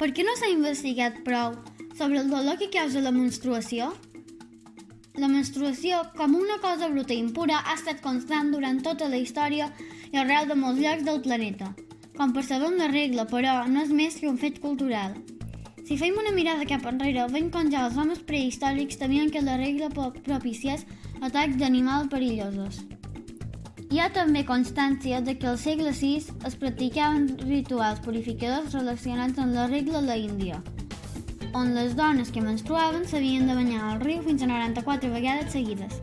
Per què no s'ha investigat prou sobre el dolor que causa la menstruació? La menstruació, com una cosa bruta i impura, ha estat constant durant tota la història i arreu de molts llocs del planeta. Com percebem la regla, però, no és més que un fet cultural. Si fem una mirada cap enrere, veiem com ja els homes prehistòrics temien que la regla propiciés atacs d'animals perillosos. Hi ha també constància de que al segle VI es practicaven rituals purificadors relacionats amb la regla a la Índia, on les dones que menstruaven s'havien de banyar al riu fins a 94 vegades seguides.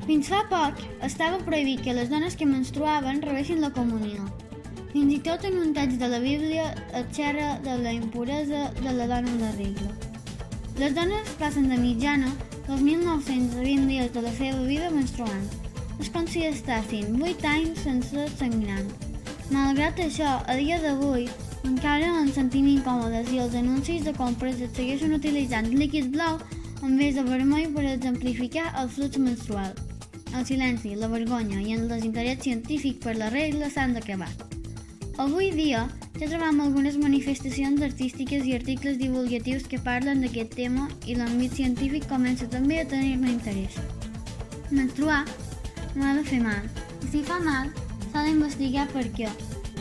Fins fa poc estava prohibit que les dones que menstruaven rebessin la comunió. Fins i tot en un text de la Bíblia es xerra de la impuresa de la dona en la regla. Les dones passen de mitjana 2.920 dies de la seva vida menstruant. És com si estessin 8 anys sense sagnant. Malgrat això, a dia d'avui, encara ens sentim incòmodes i els anuncis de compres es segueixen utilitzant líquid blau en vez de vermell per exemplificar el flux menstrual. El silenci, la vergonya i el desinterès científic per la regla s'han d'acabar. Avui dia ja trobem algunes manifestacions artístiques i articles divulgatius que parlen d'aquest tema i l'àmbit científic comença també a tenir-ne interès. Menstruar no ha de fer mal, i si fa mal, s'ha d'investigar per què,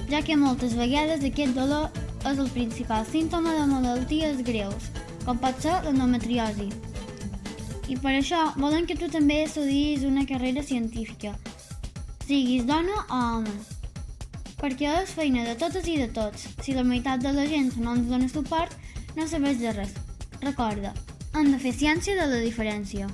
ja que moltes vegades aquest dolor és el principal símptoma de malalties greus, com pot ser l'endometriosi. I per això volem que tu també estudis una carrera científica, siguis dona o home, perquè és feina de totes i de tots. Si la meitat de la gent no ens dona suport, no serveix de res. Recorda, hem de fer ciència de la diferència.